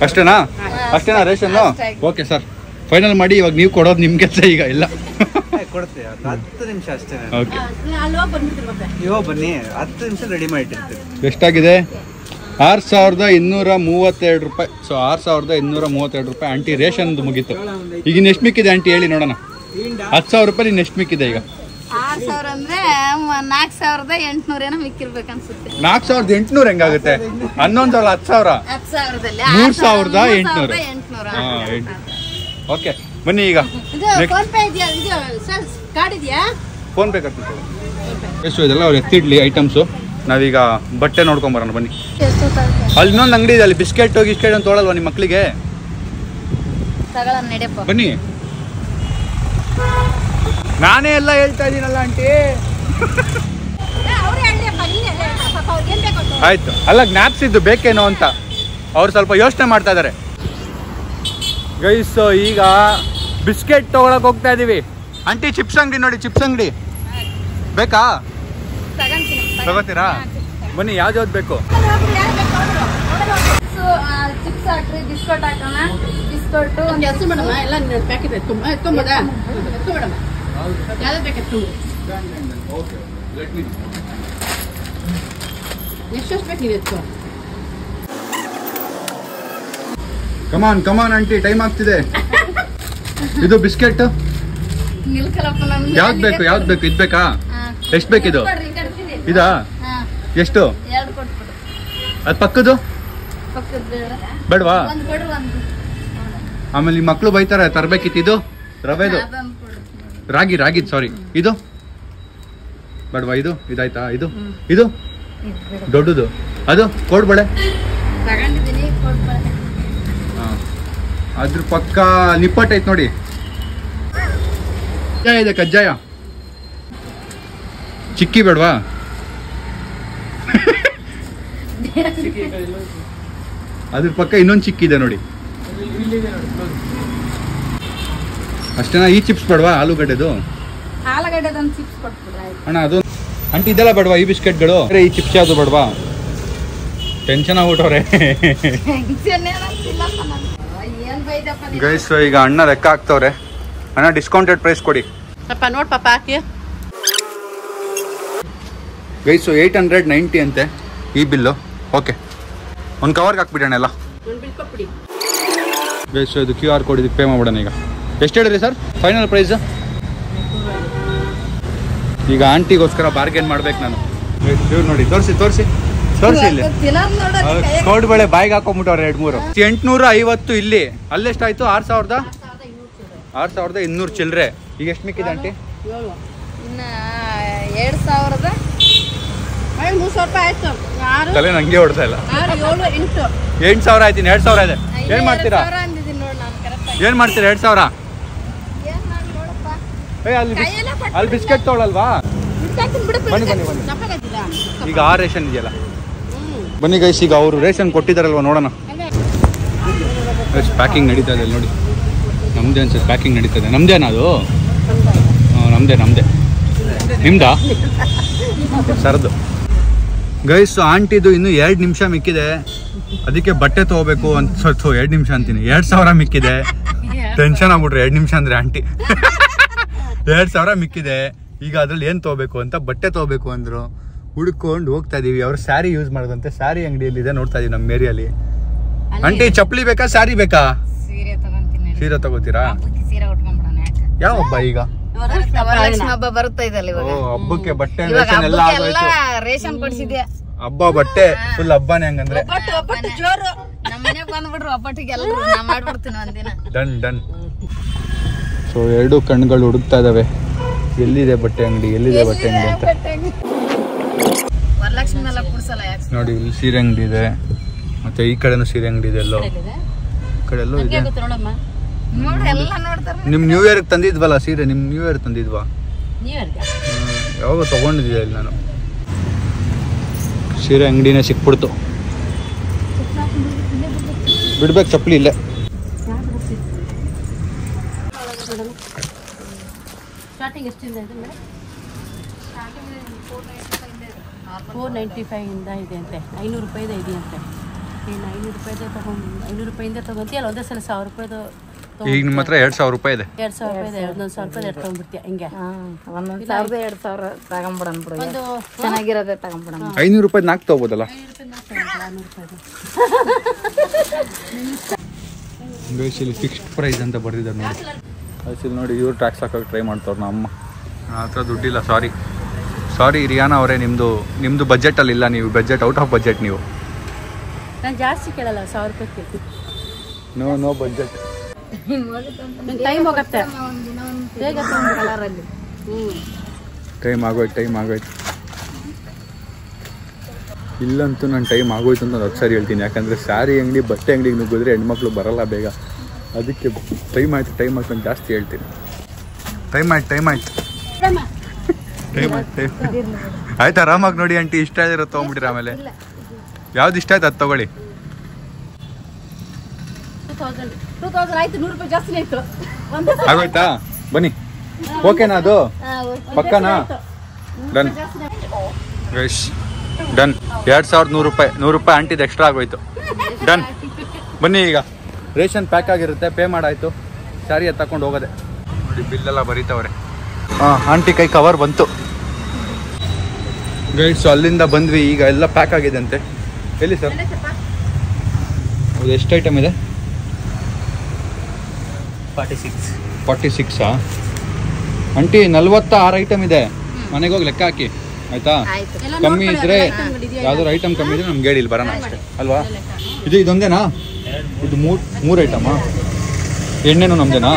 A: ಅಷ್ಟೇನಾ ರೇಷನ್? ಓಕೆ ಸರ್, ಫೈನಲ್ ಮಾಡಿ. ಇವಾಗ ನೀವು ಕೊಡೋದು ನಿಮ್ ಕೆಲಸ ಈಗ ಇಲ್ಲ.
D: ಕೊಡ್ತೀವಿ 10 ನಿಮಿಷ ಅಷ್ಟೇ.
A: ಓಕೆ
D: ಇವಾಗ ಬನ್ನಿ, 10 ನಿಮಿಷ ರೆಡಿ ಮಾಡಿಟ್ಟಿರ್ತೀವಿ.
A: ಎಷ್ಟಾಗಿದೆ? 6,232 ರೂಪಾಯಿ. ಸೊ 6,232 ರೂಪಾಯಿ ಆಂಟಿ ರೇಷನ್ದು ಮುಗೀತು. ಈಗ ಇನ್ನು ಎಷ್ಟು ಮಿಕ್ಕಿದೆ ಆಂಟಿ ಹೇಳಿ ನೋಡೋಣ. 10,000 ರೂಪಾಯಿ ಇನ್ನು ಎಷ್ಟು ಮಿಕ್ಕಿದೆ ಈಗ?
B: 6,000 ಅಂದ್ರೆ 4,800 ಏನೋ ಮಿಕ್ಕಿರ್ಬೇಕು ಅನ್ಸುತ್ತೆ.
A: 4,800 ಹೆಂಗಾಗುತ್ತೆ? 11,000 10,000
B: 10,000ದಲ್ಲಿ
A: 3,800. ಓಕೆ ಬನ್ನಿ ಈಗ
C: ಫೋನ್ ಪೇ ಇದೆಯಾ? ಇದು ಕಾರ್ಡ್ ಇದೆಯಾ?
A: ಫೋನ್ ಪೇ ಕಟ್ಬಿಟ್ಟು ಎಷ್ಟು ಇದೆಲ್ಲ ಅವ್ರು ಎತ್ತಿಡ್ಲಿ ಐಟಮ್ಸು. ನಾವೀಗ ಬಟ್ಟೆ ನೋಡ್ಕೊಂಬರೋಣ ಬನ್ನಿ. ಅಲ್ಲಿ ಇನ್ನೊಂದು ಅಂಗಡಿ ಇದೆ, ಅಲ್ಲಿ ಬಿಸ್ಕೆಟ್ ಗಿಸ್ಕೆಟ್ ಅಂತ ತೊಗೊಳಲ್ವಾ ನಿಮ್ಮ ಮಕ್ಕಳಿಗೆ? ಬನ್ನಿ. ನಾನೇ ಎಲ್ಲ ಹೇಳ್ತಾ ಇದ್ದೀನಲ್ಲ ಆಂಟಿ. ಆಯ್ತು ಅಲ್ಲ ಜ್ಞಾಪಿಸಿದ್ದು ಬೇಕೇನೋ ಅಂತ ಅವ್ರು ಸ್ವಲ್ಪ ಯೋಚನೆ ಮಾಡ್ತಾ ಇದ್ದಾರೆ. ಗೈಸ್ ಈಗ ಬಿಸ್ಕೆಟ್ ತಗೊಳಕ್ ಹೋಗ್ತಾ ಇದೀವಿ. ಆಂಟಿ ಚಿಪ್ಸ್ ಅಂಗಡಿ ನೋಡಿ, ಚಿಪ್ಸ್ ಅಂಗಡಿ ಬೇಕಾ? ತಗೋತೀರಾ? ಬನ್ನಿ ಯಾವ್ದು ಬೇಕು?
B: ಚಿಪ್ಸ್ ಹಾಕ್ರಿ, ಬಿಸ್ಕೊಟ್ ಹಾಕೋಣ. ಬಿಸ್ಕೊಟ್
C: ಒಂದು ಹೆಸರು ಮೇಡಮ್ ಎಲ್ಲ ಪ್ಯಾಕೆಟ್ ಎತ್ಕೊಂಬೋದ? ಮೇಡಮ್ ಯಾವ್ದು ಬೇಕಿತ್ತು? ಎಷ್ಟು ಬೇಕು ನೀವು ಎತ್ಕೊ.
A: ಕಮಾನ್ ಕಮಾನ್ ಆಂಟಿ ಟೈಮ್ ಆಗ್ತಿದೆ. ಇದು ಬಿಸ್ಕೆಟ್ ಯಾವ್ದು ಬೇಕು? ಯಾವ್ದು ಬೇಕು? ಇದ್ ಬೇಕಾ? ಎಷ್ಟು ಬೇಕಿದು? ಇದಾ? ಎಷ್ಟು? ಅದ್ ಪಕ್ಕದು ಬೇಡವಾ? ಆಮೇಲೆ ಈ ಮಕ್ಳು ಬೈತಾರೆ ತರ್ಬೇಕಿತ್ತು. ಇದು ರವೆದು ರಾಗಿದ್ ಸಾರಿ. ಇದು ಬೇಡವಾ? ಇದಾಯ್ತಾ? ಇದು ದೊಡ್ಡದು. ಅದು ಕೋಡ್ಬಳೆ. ಅದ್ರ ಪಕ್ಕ ನಿಪ್ಪಟ್ಟು ಐತ್ ನೋಡಿ. ಇದೆ ಕಜ್ಜಾಯ. ಚಿಕ್ಕಿ ಬೇಡವಾ? ಅದ್ರ ಪಕ್ಕ ಇನ್ನೊಂದು ಚಿಕ್ಕಿದೆ ನೋಡಿ. ಅಷ್ಟೇನಾ? ಈ ಚಿಪ್ಸ್ ಬೇಡವಾ? ಆಲೂಗಡ್ಡೆದು
B: ಚಿಪ್ಸ್ ಕೊಟ್ಬಿಡ್ರಿ
A: ಅಣ್ಣ. ಅದು ಅಂಟಿ ಇದೆಲ್ಲ ಬೇಡವಾ? ಈ ಬಿಸ್ಕೆಟ್ಗಳು ಈ ಚಿಪ್ಸ್ ಯಾವುದು ಬೇಡವಾ? ಟೆನ್ಷನ್ ಆಗ್ಬಿಟ್ಟವ್ರೆ ಗೈಸ್. ಈಗ ಅಣ್ಣ ಲೆಕ್ಕ ಹಾಕ್ತವ್ರೆ. ಅಣ್ಣ ಡಿಸ್ಕೌಂಟೆಡ್ ಪ್ರೈಸ್ ಕೊಡಿ
C: ಸ್ವಲ್ಪ ನೋಡ್ ಪಾಪ ಹಾಕಿ.
A: ಗೈಸು 890 ಅಂತೆ ಈ ಬಿಲ್ಲು. ಓಕೆ ಒಂದು ಕವರ್ಗೆ ಹಾಕ್ಬಿಡೋಣ ಎಲ್ಲ. ಗೈಸು ಇದು QR ಕೋಡ್ ಇದಕ್ಕೆ ಪೇ ಮಾಡ್ಬಿಡೋಣ. ಈಗ ಎಷ್ಟು ಹೇಳಿರಿ ಸರ್ ಫೈನಲ್ ಪ್ರೈಸ್? ಈಗ ಆಂಟಿಗೋಸ್ಕರ ಬಾರ್ಗೇನ್ ಮಾಡ್ಬೇಕು ನಾನು. ಇವ್ರು ನೋಡಿ ತೋರಿಸಿ ಇಲ್ಲಿ ಕೋಡ್ಬಳೆ ಬಾಯಿಗೆ ಹಾಕೊಂಡ್ಬಿಟ್ಟವ್ರೆ 2-3. 850 ಇಲ್ಲಿ. ಅಲ್ಲೆಷ್ಟಾಯ್ತು? 6,200 ಚಿಲ್ಲರೆ. ಈಗ ಎಷ್ಟು ಮಿಕ್ಕಿದೆ ಆಂಟಿ?
C: 2,000 ಆಯ್ತು.
A: ತಲೆ ನಂಗೆ ಹೊಡ್ತಾ ಇಲ್ಲ. 8,000 ಆಯ್ತು. 2,000 ಇದೆ. ಏನ್ ಮಾಡ್ತೀರಾ? 2,000? ಅಲ್ಲಿ ಬಿಸ್ಕೆಟ್ ತೊಗೊಳಲ್ವಾ? ಬನ್ನಿ. ಈಗ ಆ ರೇಷನ್ ಇದೆಯಲ್ಲ. ಬನ್ನಿ ಗೈಸ್, ಈಗ ಅವರು ರೇಷನ್ ಕೊಟ್ಟಿದ್ದಾರಲ್ವ ನೋಡೋಣ. ಪ್ಯಾಕಿಂಗ್ ನಡೀತಾ ಇದೆ ನೋಡಿ. ನಮ್ದೇ ಅನ್ಸುತ್ತೆ ಪ್ಯಾಕಿಂಗ್ ನಡೀತದೆ. ನಮ್ದೇನಾ ಅದು? ನಮ್ದೇ ನಿಮ್ದಾ? ಸರ್ದು ಗೈಸ್. ಆಂಟಿದು ಇನ್ನು 2 ನಿಮಿಷ ಮಿಕ್ಕಿದೆ. ಅದಕ್ಕೆ ಬಟ್ಟೆ ತಗೋಬೇಕು ಅಂತ 2 ನಿಮಿಷ ಅಂತೀನಿ. 2,000 ಮಿಕ್ಕಿದೆ. ಟೆನ್ಷನ್ ಆಗ್ಬಿಟ್ರೆ 2 ನಿಮಿಷ ಅಂದ್ರೆ ಆಂಟಿ. 2,000 ಮಿಕ್ಕಿದೆ. ಈಗ ಅದ್ರಲ್ಲಿ ಏನ್ ತಗೋಬೇಕು ಅಂತ ಬಟ್ಟೆ ತಗೋಬೇಕು ಅಂದ್ರು. ಹುಡ್ಕೊಂಡು ಹೋಗ್ತಾ ಇದೀವಿ. ಅವ್ರು ಸ್ಯಾರಿ ಯೂಸ್ ಮಾಡೋದಂತೆ. ಸ್ಯಾರಿ ಅಂಗಡಿಯಲ್ಲಿ ನೋಡ್ತಾ ಇದೀವಿ ನಮ್ಮ ಏರಿಯಲ್ಲಿ. ಆಂಟಿ ಚಪ್ಪಲಿ ಬೇಕಾ ಸ್ಯಾರಿ ಬೇಕಾ? ಸೀರೆ ತಗೋತೀರಾ? ಯಾವ ಹಬ್ಬ ಈಗ?
B: ಹಬ್ಬ ಬರುತ್ತಾ ಇದೆ.
A: ಹಬ್ಬಕ್ಕೆ ಬಟ್ಟೆ
B: ರೇಷನ್ ಕೊಡ್ಸಿದ್ಯಾ?
A: ಹಬ್ಬ ಬಟ್ಟೆ ಫುಲ್ ಹಬ್ಬನೇ ಹಂಗಂದ್ರೆ.
B: ಜೋರು ನಮ್ಮ ಮನೆಗೆ ಬಂದ್ಬಿಡ್ರು ಒಬ್ಬಟ್ಟಿಗೆ ಎಲ್ಲ ನಾ ಮಾಡ್ಬಿಡ್ತೀನಿ ಒಂದಿನ.
A: ಡನ್. ಸೊ 2 ಕಣ್ಗಳು ಹುಡುಕ್ತಾ ಇದಾವೆ ಎಲ್ಲಿದೆ ಬಟ್ಟೆ ಅಂಗಡಿ ಅಂತ.
B: ವರಲಕ್ಷ್ಮಿ ಎಲ್ಲ ಕೂಡ್ಸಲ್ಲ
A: ನೋಡಿ, ಇಲ್ಲಿ ಸೀರೆ ಅಂಗಡಿ ಇದೆ. ಮತ್ತೆ ಈ ಕಡೆನೂ ಸೀರೆ ಅಂಗಡಿ ಇದೆ. ಎಲ್ಲೋ ಕಡೆಲ್ಲೂ ಇದೆ. ನಿಮ್ ನ್ಯೂ ಇಯರ್ ತಂದಿದ್ವಲ್ಲ ಸೀರೆ? ನಿಮ್ ನ್ಯೂ ಇಯರ್ ತಂದಿದ್ವಾ? ಯಾವಾಗ ತಗೊಂಡಿದ್ದೆ ಇಲ್ಲಿ ನಾನು. ಸೀರೆ ಅಂಗಡಿನೇ ಸಿಕ್ಬಿಡ್ತು. ಬಿಡ್ಬೇಕು ಚಪ್ಪಲಿ ಇಲ್ಲೇ.
C: ಸ್ಟಾರ್ಟಿಂಗ್ ಎಷ್ಟಿಂದ ಇದೆ ಮೇಡಮ್? 495 ಇಂದ ಇದೆ ಅಂತೆ. 500 ರೂಪಾಯಿದ ಇದೆಯಂತೆ. ನೀನು 500 ರೂಪಾಯಿದೆ 500 ರೂಪಾಯಿಂದ ತಗೊಂತೀಯ ಅಲ್ಲ? ಒಂದೇ ಸಲ 1,000 ರೂಪಾಯಿದು
A: ಈಗ ನಿಮ್ಮ ಹತ್ರ 2,000 ರೂಪಾಯಿ ಇದೆ.
C: 2,000 ರೂಪಾಯಿ ಇದೆ. 1,000 ರೂಪಾಯಿ ಎತ್ಕೊಂಡ್ಬಿಡ್ತೀಯ ಹಿಂಗೆ.
B: 1,000 2,000 ತಗೊಂಬಿಡೋಣ ಬಿಡು. ಚೆನ್ನಾಗಿರೋದೇ ತಗೊಂಬಿಡೋಣ.
A: 500 ರೂಪಾಯಿ 4 ತಗೋಬೋದಲ್ಲ. ಬೇಸಿಲಿ ಫಿಕ್ಸ್ಡ್ ಪ್ರೈಸ್ ಅಂತ ಬರ್ದಿದ್ದಾರೆ ನೋಡಿ. ಬೇಸಿಲಿ ನೋಡಿ ಇವ್ರು ಟ್ಯಾಕ್ಸ್ ಹಾಕೋಕೆ ಟ್ರೈ ಮಾಡ್ತಾರೆ. ನಮ್ಮ ಹತ್ರ ದುಡ್ಡಿಲ್ಲ. ಸಾರಿ ರಿಯಾನಾ ಅವರೇ, ನಿಮ್ಮದು ಬಜೆಟಲ್ಲಿ ಇಲ್ಲ. ನೀವು ಬಜೆಟ್ ಔಟ್ ಆಫ್ ಬಜೆಟ್. ನೀವು
C: ನಾನು ಜಾಸ್ತಿ ಕೇಳಲ್ಲ, 1,000 ರೂಪಾಯಿ ಕೇಳ್ತೀನಿ.
A: No budget.
C: ಟೈಮ್ ಹೋಗುತ್ತೆ ಬೇಗ
B: ಕಲರಲ್ಲಿ
A: ಟೈಮ್ ಆಗೋಯ್ತು. ಇಲ್ಲಂತೂ ನನ್ನ ಟೈಮ್ ಆಗೋಯ್ತು ಅಂತ ನಾನು ಸರಿ ಹೇಳ್ತೀನಿ. ಯಾಕಂದರೆ ಸ್ಯಾರಿ ಅಂಗಡಿ ಬಟ್ಟೆ ಅಂಗಡಿಗೆ ನುಗ್ಗಿದ್ರೆ ಹೆಣ್ಮಕ್ಳು ಬರಲ್ಲ ಬೇಗ. ಅದಕ್ಕೆ ಟೈಮ್ ಆಯ್ತು ಅಂತ ಜಾಸ್ತಿ ಹೇಳ್ತೀನಿ. ಟೈಮ್ ಆಯ್ತು ಆಯ್ತು. ಆರಾಮಾಗಿ ನೋಡಿ ಆಂಟಿ. ಇಷ್ಟ ಆಗಿರೋ ತೊಗೊಂಬಿಟ್ಟಿರ. ಆಮೇಲೆ ಯಾವ್ದು ಇಷ್ಟ ಆಯ್ತು ಅದು ತಗೊಳ್ಳಿ.
C: 2,000 ಆಯ್ತು. 100 ರೂಪಾಯಿ ಜಾಸ್ತಿ ಆಯ್ತು.
A: ಆಗೋಯ್ತಾ? ಬನ್ನಿ. ಓಕೆನಾ? ಅದು ಪಕ್ಕನಾ? Done guys, done. 2,100 ರೂಪಾಯಿ. 100 ರೂಪಾಯಿ ಆಂಟಿದು ಎಕ್ಸ್ಟ್ರಾ ಆಗೋಯ್ತು. ಡನ್. ಬನ್ನಿ. ಈಗ ರೇಷನ್ ಪ್ಯಾಕ್ ಆಗಿರುತ್ತೆ. ಪೇ ಮಾಡಾಯ್ತು. ಸ್ಯಾರಿ ಅದು ತಗೊಂಡು ಹೋಗೋದೆ. ನೋಡಿ ಬಿಲ್ಲೆಲ್ಲ ಬರೀತವ್ರೆ. ಆಂಟಿ ಕೈ ಕವರ್ ಬಂತು ಗೈಡ್ಸು. ಅಲ್ಲಿಂದ ಬಂದ್ವಿ. ಈಗ ಎಲ್ಲ ಪ್ಯಾಕ್ ಆಗಿದೆ ಅಂತೆ. ಎಲ್ಲಿ ಸರ್? ಹೌದು. ಎಷ್ಟು ಐಟಮ್ ಇದೆ? 46 ಆಂಟಿ. 46 ಐಟಮ್ ಇದೆ. ಮನೆಗೆ ಹೋಗಿ ಲೆಕ್ಕ ಹಾಕಿ ಆಯ್ತಾ? ಕಮ್ಮಿ ಇದ್ರೆ ಯಾವ್ದಾದ್ರು ಐಟಮ್ ಕಮ್ಮಿ ಇದ್ರೆ ನಮ್ಗೆ ಹೇಳಿ, ಇಲ್ಲಿ ಬರೋಣ ಅಷ್ಟೇ ಅಲ್ವಾ? ಇದೊಂದೇನಾ? ಇದು 3 ಐಟಮಾ? ಎಣ್ಣೆನೂ ನಮ್ದೇನಾ?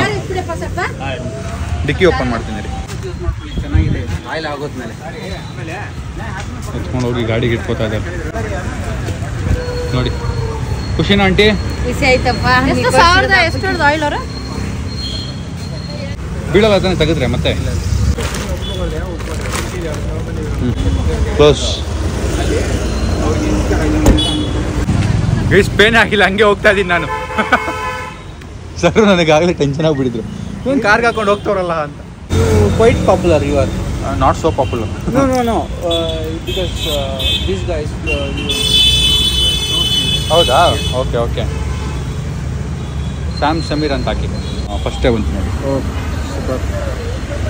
A: ಡಿಕ್ಕಿ ಓಪನ್ ಮಾಡ್ತೀನಿ ರೀ.
D: ಚೆನ್ನಾಗಿದೆ. ಆಯಿಲ್ ಆಗೋದ್ಮೇಲೆ
A: ಎತ್ಕೊಂಡು ಹೋಗಿ ಗಾಡಿಗೆ ಇಟ್ಕೋತಾ ಇದ್ದಾರೆ ನೋಡಿ. ಖುಷಿನಾ ಆಂಟಿ?
B: ಖುಷಿ ಆಯ್ತಪ್ಪ.
C: ಎಷ್ಟು 1,000 ಎಷ್ಟು ಹಿಡಿದು ಆಯಿಲ್ ಅವರು
A: ಬೀಳಲ್ಲ ತಾನೆ ತೆಗೆದ್ರೆ ಮತ್ತೆ. ಕ್ಲೋಸ್. ಪೇನ್ ಆಗಿಲ್ಲ, ಹಂಗೆ ಹೋಗ್ತಾ ಇದ್ದೀನಿ ನಾನು. ಸರ್ ನನಗಾಗಲೇ ಟೆನ್ಷನ್ ಆಗಿಬಿಟ್ಟಿದ್ರು. ಇವ್ನು ಕಾರ್ಗೆ ಹಾಕೊಂಡು ಹೋಗ್ತವ್ರಲ್ಲ ಅಂತ.
D: quite popular you are.
A: Not so popular.
D: No. Because these guys.
A: ಹೌದಾ? ಓಕೆ. ಸ್ಯಾಮ್ ಸಮೀರ್ ಅಂತ ಹಾಕಿ. ಫಸ್ಟೇ ಬಂತು ನೋಡಿ.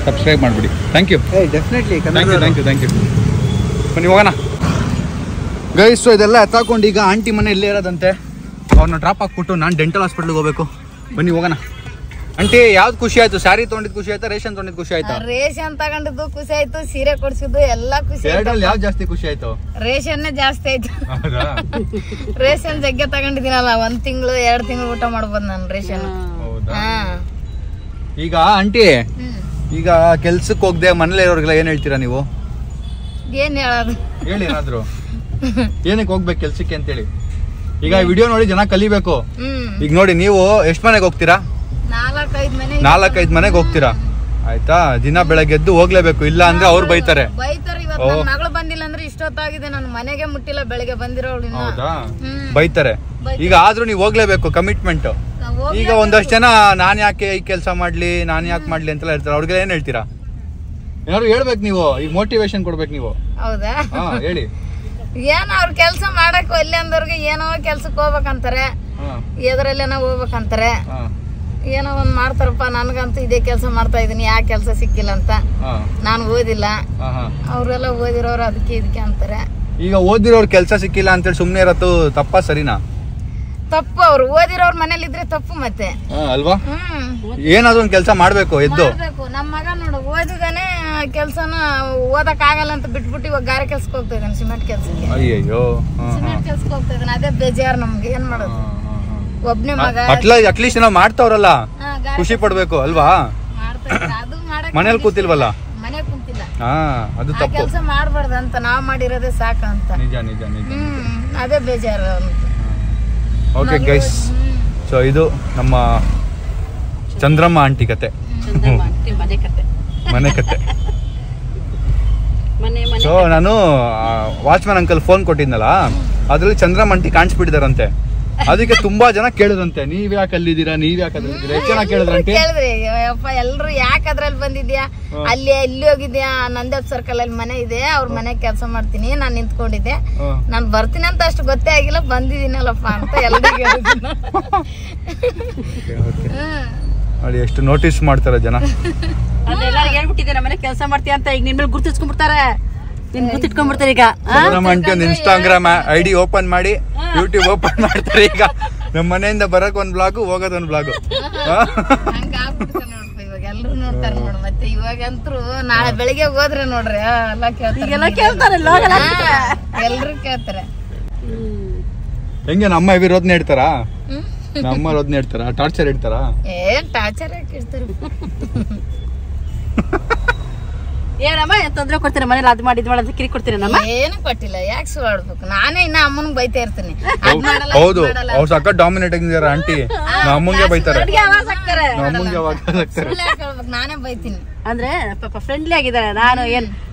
A: ಸಬ್ಸ್ಕ್ರೈಬ್ ಮಾಡಿಬಿಡಿ. Thank you.
D: Definitely.
A: Thank you. ಬನ್ನಿ ಹೋಗೋಣ ಗೈಸ್. ಸೊ ಇದೆಲ್ಲ ಎತ್ತಾಕೊಂಡು ಈಗ ಆಂಟಿ ಮನೆ ಇಲ್ಲೇ ಇರೋದಂತೆ. ಅವ್ರನ್ನ ಡ್ರಾಪ್ ಹಾಕ್ಬಿಟ್ಟು ನಾನು ಡೆಂಟಲ್ ಹಾಸ್ಪಿಟ್ಲಿಗೆ ಹೋಗ್ಬೇಕು. ಬನ್ನಿ ಹೋಗೋಣ. ಆಂಟಿ ಯಾವ್ದು ಖುಷಿ ಆಯ್ತು? ಸ್ಯಾರಿ ತೊಗೊಂಡಿದ್ದು ಖುಷಿ ಆಯ್ತಾ? ರೇಷನ್ ತೊಗೊಂಡಿದ್ದು ಖುಷಿ ಆಯ್ತಾ?
B: ರೇಷನ್ ತಗೊಂಡಿದ್ದು ಖುಷಿ ಆಯ್ತು. ಸೀರೆ ಕೊಡ್ಸಿದ್ದು ಎಲ್ಲ ಖುಷಿ ಆಯ್ತು.
A: ಯಾವ್ದು ಜಾಸ್ತಿ ಖುಷಿ ಆಯ್ತು?
B: ರೇಷನ್ನೇ ಜಾಸ್ತಿ ಆಯ್ತು. ರೇಷನ್ ಜಗ್ಗೆ ತಗೊಂಡಿದ್ದೀನಲ್ಲ. 1 ತಿಂಗಳು 2 ತಿಂಗಳು ಊಟ ಮಾಡ್ಬೋದು ನಾನು ರೇಷನ್.
A: ಈಗ ಆಂಟಿ, ಈಗ ಕೆಲ್ಸಕ್ಕೆ ಹೋಗದೆ ಮನೇಲಿ ಇರೋರಿಗೆಲ್ಲ ಏನ್ ಹೇಳ್ತೀರಾ ನೀವು?
B: ಏನ್ ಹೇಳೋದು
A: ಹೇಳಿ ಏನಾದ್ರು. ಏನಕ್ಕೆ ಹೋಗ್ಬೇಕು ಕೆಲ್ಸಕ್ಕೆ ಅಂತೇಳಿ? ಈಗ ವಿಡಿಯೋ ನೋಡಿ ಜನ ಕಲಿಬೇಕು. ಈಗ ನೋಡಿ ನೀವು ಎಷ್ಟು ಮನೆಗೆ ಹೋಗ್ತೀರಾ? 4-5 ಮನೆಗೆ ಹೋಗ್ತೀರಾ ಆಯ್ತಾ? ದಿನ ಬೆಳಗ್ಗೆ ಎದ್ದು ಹೋಗ್ಲೇಬೇಕು. ಇಲ್ಲ ಅಂದ್ರೆ ಅವ್ರು ಬೈತಾರೆ.
B: ಇವತ್ತು ನನ್ನ ಮಗಳು ಬಂದಿಲ್ಲ ಅಂದ್ರೆ ಇಷ್ಟೊತ್ತಾಗಿದೆ, ನಾನು ಮನೆಗೆ ಮುಟ್ಟಿಲ್ಲ. ಬೆಳಗ್ಗೆ ಬಂದಿರೋಳು.
A: ಹೌದಾ? ಬೈತಾರೆ. ಈಗ ಆದ್ರೂ ನೀವು ಹೋಗ್ಲೇಬೇಕು. ಕಮಿಟ್ಮೆಂಟ್. ಈಗ ಒಂದಷ್ಟು ಜನ ನಾನ್ ಯಾಕೆ ಈ ಕೆಲಸ ಮಾಡ್ಲಿ, ನಾನ್ ಯಾಕೆ ಮಾಡ್ಲಿ ಅಂತೆಲ್ಲ ಹೇಳ್ತಾರೆ. ಅವ್ರಿಗೆಲ್ಲ ಏನ್ ಹೇಳ್ತೀರಾ? ಏನಾದ್ರು ಹೇಳ್ಬೇಕು ನೀವು. ಈಗ ಮೋಟಿವೇಶನ್ ಕೊಡ್ಬೇಕು ನೀವು.
B: ಹೌದಾ?
A: ಹೇಳಿ.
B: ಏನ ಅವ್ರ ಕೆಲ್ಸ ಮಾಡಕ್ ಒಲ್ಲೆ ಅಂದವ್ರಿಗೆ ಏನೋ ಕೆಲ್ಸಕ್ಕೆ ಹೋಗ್ಬೇಕಂತಾರೆ, ಎದ್ರಲ್ಲೇನೋ ಹೋಗ್ಬೇಕಂತಾರೆ. ಏನೋ ಒಂದ್ ಮಾಡ್ತಾರಪ್ಪ. ನನ್ಗಂತೂ ಇದೇ ಕೆಲಸ ಮಾಡ್ತಾ ಇದೀನಿ, ಯಾವ ಕೆಲಸ ಸಿಕ್ಕಿಲ್ಲ ಅಂತ. ನಾನು ಓದಿಲ್ಲ, ಅವ್ರೆಲ್ಲ ಓದಿರೋರು ಅದಕ್ಕೆ ಇದಕ್ಕೆ ಅಂತಾರೆ.
A: ಈಗ ಓದಿರೋರು ಕೆಲಸ ಸಿಕ್ಕಿಲ್ಲ ಅಂತೇಳಿ ಸುಮ್ನೆ ಇರತ್ತು ತಪ್ಪಾ ಸರಿನಾ?
B: ತಪ್ಪು. ಅವ್ರು ಓದಿರೋರ್ ಮನೇಲಿ ಇದ್ರೆ ತಪ್ಪು ಮತ್ತೆ
A: ಅಲ್ವಾ? ಏನಾದ್ರು ಒಂದ್ ಕೆಲಸ ಮಾಡ್ಬೇಕು. ಎದ್ದು
B: ನಮ್ ಮಗ ನೋಡು ಓದಿದಾನೆ, ಕೆಲ್ಸನ ಓದಕ್ ಆಗಲ್ಲ ಅಂತ ಬಿಟ್ಬಿಟ್ಟು ಇವಾಗ ಗಾರೆ ಕೆಲ್ಸಕ್ಕೆ ಹೋಗ್ತಾ ಇದ್ದಾನೆ. ಸಿಮೆಂಟ್ ಕೆಲ್ಸಕ್ಕೆ.
A: ಅಯ್ಯೋ,
B: ಸಿಮೆಂಟ್ ಕೆಲ್ಸಕ್ಕೆ ಹೋಗ್ತಾ ಇದ್ದಾನೆ. ಅದೇ ಬೇಜಾರ್ ನಮ್ಗೆ. ಏನ್ ಮಾಡೋದು? ಒಬ್ನೇ ಮಗ.
A: ಅಟ್ಲೀಸ್ಟ್ ನಾವು ಮಾಡ್ತಾವ್ರಲ್ಲ, ಖುಷಿ ಪಡ್ಬೇಕು ಅಲ್ವಾ?
B: ಅದು ಮಾಡಕ್
A: ಮನೇಲಿ ಕೂತಿಲ್ವಲ್ಲ,
B: ಮನೆ ಕುಂತಿಲ್ಲ.
A: ಅದು ತಪ್ಪು.
B: ಕೆಲಸ ಮಾಡ್ಬಾರ್ದು ಅಂತ ನಾವ್ ಮಾಡಿರೋದೇ ಸಾಕ ಅಂತ.
A: ನಿಜ.
B: ಅದೇ ಬೇಜಾರು.
A: ಓಕೆ ಗೈಸ್, ಸೊ ಇದು ನಮ್ಮ ಚಂದ್ರಮ್ಮ ಆಂಟಿ ಕತೆ, ಮನೆ ಕತೆ. ಸೊ ನಾನು ವಾಚ್ಮ್ಯಾನ್ ಅಂಕಲ್ ಫೋನ್ ಕೊಟ್ಟಿದ್ನಲ್ಲ, ಅದ್ರಲ್ಲಿ ಚಂದ್ರಮ್ಮ ಆಂಟಿ ಕಾಣಿಸ್ಬಿಟ್ಟಿದಾರಂತೆ. ಅದಕ್ಕೆ ತುಂಬಾ ಜನ ಕೇಳಿದ್ರಂತೆ, ನೀವ್ ಯಾಕೆ ಅಲ್ಲಿದ್ದೀರಾ, ನೀವ್ ಯಾಕೆ ಅಲ್ಲಿದ್ದೀರಾ? ಎಷ್ಟು ಜನ ಕೇಳಿದ್ರಂತೆ.
B: ಕೇಳಿದ್ರಿ ಯಪ್ಪ ಎಲ್ರು ಯಾಕೆ ಅದ್ರಲ್ಲಿ ಬಂದಿದ್ಯಾ, ಇಲ್ಲಿ ಹೋಗಿದ್ಯಾ? ನಂದೇವ್ ಸರ್ಕಲ್ ಅಲ್ಲಿ ಮನೆ ಇದೆ, ಅವ್ರ ಮನೆಗ್ ಕೆಲಸ ಮಾಡ್ತೀನಿ, ನಾನ್ ನಿಂತ್ಕೊಂಡಿದ್ದೆ, ನಾನ್ ಬರ್ತೀನಿ ಅಂತ ಅಷ್ಟು ಗೊತ್ತೇ ಆಗಿಲ್ಲ, ಬಂದಿದ್ದೀನಲ್ಲಪ್ಪ ಅಂತ ಎಲ್ರಿಗೂ
A: ನೋಡಿ ಎಷ್ಟು ನೋಟಿಸ್ ಮಾಡ್ತಾರೆ ಜನ.
C: ಎಲ್ಲರಿಗೂ ಹೇಳ್ಬಿಟ್ಟಿದ್ದೆ ನಮ್ಮನೆ ಕೆಲಸ ಮಾಡ್ತೀಯ ಅಂತ. ಈಗ ನಿನ್ ಮೇಲೆ ಗುರ್ತಿಸ್ಕೊಂಡ್ಬಿಡ್ತಾರೆ, ನಿನ್ ಗುರ್ತಿಟ್ಕೊಂಡ್ಬಿಡ್ತಾರೆ. ಈಗ
A: ಚಂದ್ರಮ್ಮ ಆಂಟಿ ಒಂದು ಇನ್ಸ್ಟಾಗ್ರಾಮ್ ಐಡಿ ಓಪನ್ ಮಾಡಿ ಯೂಟ್ಯೂಬ್ ಓಪನ್ ಮಾಡ್ತಾರೆ. ಈಗ ನಮ್ಮ ಮನೆಯಿಂದ ಬರಕ್ ಒಂದ್ ಬ್ಲಾಗು, ಹೋಗೋದ್ ಒಂದ್ ಬ್ಲಾಗು.
B: ಎಲ್ರು ನೋಡ್ತಾರೆ ನೋಡ್. ಮತ್ತೆ ಇವಾಗಂತ್ರು ನಾಳೆ ಬೆಳಿಗ್ಗೆ ಹೋದ್ರೆ ನೋಡ್ರಿ
C: ಈಗೆಲ್ಲ ಕೇಳ್ತಾರೆ,
B: ಎಲ್ರು ಕೇಳ್ತಾರೆ.
A: ಹೆಂಗೆ ನಮ್ಮ ವಿರೋಧನ ಇಡ್ತಾರಾ? ನಮ್ಮ ರೋಧನ ಇಡ್ತಾರ, ಟಾರ್ಚರ್ ಇಡ್ತಾರ?
B: ಏನ್ ಟಾರ್ಚರ್ ಯಾಕೆ ಇಡ್ತಾರೆ?
C: ಏನಮ್ಮ ತೊಂದ್ರೆ ಕೊಡ್ತೀರ ಮನೇಲಿ? ಅದ್ ಮಾಡಿ ಇದ್ ಮಾಡೋದು ಕಿರಿ ಕೊಡ್ತೀರ? ನಮ್ಮ
B: ಏನು ಕೊಟ್ಟಿಲ್ಲ, ಯಾಕೆ ಸುಳ್ಳ್ಬೇಕು? ನಾನೇ ಇನ್ನ ಅಮ್ಮನಿಗೆ ಬೈತಾ ಇರ್ತೀನಿ.
A: ಹೌದು, ಅವ್ರು ಸಕ್ಕ ಡಾಮಿನೇಟ್ ಆಗಿದ್ದಾರೆ ಆಂಟಿ. ನಮ್ಮಂಗೆ ಬೈತಾರೆ, ನಮ್ಮಂಗೆ
B: ನಾನೇ ಬೈತೀನಿ.
C: ಅಂದ್ರೆ ಪಾಪ ಫ್ರೆಂಡ್ಲಿ ಆಗಿದ್ದಾರೆ.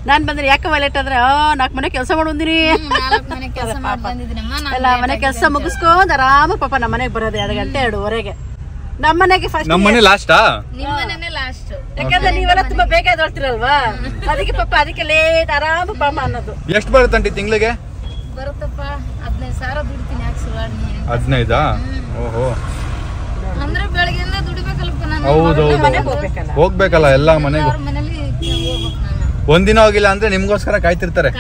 C: ನಾನ್ ಬಂದ್ರೆ ಯಾಕೆ ಲೇಟ್ ಅಂದ್ರೆ 4 ಮನೆ ಕೆಲಸ ಮಾಡ್ಬಂದಿನಿ, ಎಲ್ಲ ಮನೆ ಕೆಲಸ ಮುಗಿಸ್ಕೊಂಡ್ ಆರಾಮ ಪಾಪ ನಮ್ಮ ಮನೆಗೆ ಬರೋದು 2 ಗಂಟೆ 2:30ಗೆ. ನಮ್ಮ ಮನೆಗೆ ಫಸ್ಟ್,
A: ನಮ್ಮ ಮನೆ ಲಾಸ್ಟಾ?
B: ನಿಮ್ಮ ಮನೆನೇ ಲಾಸ್ಟ್.
C: ಯಾಕಂದ್ರೆ ನೀವೆಲ್ಲ ತುಂಬಾ ಬೇಗ ಎದ್ದೇಳ್ತಿರಲ್ವಾ, ಅದಕ್ಕೆ ಪಾಪ ಅದಕ್ಕೆ ಲೇಟ್ ಆರಾಮ ಪಾಪ ಅನ್ನೋದು.
A: ಎಷ್ಟು ಬರುತ್ತಂಟಿ ತಿಂಗಳಿಗೆ?
B: ಬರುತ್ತಪ್ಪ 15,000 ದುಡಿತೀನಿ. ಯಾಕೆ ಸುಳ್ಳು?
A: 15? ಓಹೋ,
B: ಅಂದ್ರೆ ಬೆಳಗ್ಗೆಯಿಂದ ದುಡಿಬೇಕಲ್ಪ ನಾನು.
A: ಹೌದೌದು, ಹೋಗ್ಬೇಕಲ್ಲ ಎಲ್ಲ ಮನೆಗೂ.
B: ಮನೇಲಿ ಹೋಗ್ಬೇಕು ನಾನು.
A: ಒಂದಿನ ಹೋಗಿಲ್ಲ ಅಂದ್ರೆ ನಿಮ್ಗೋಸ್ಕರ ಕಾಯ್ತಿರ್ತಾರೆ.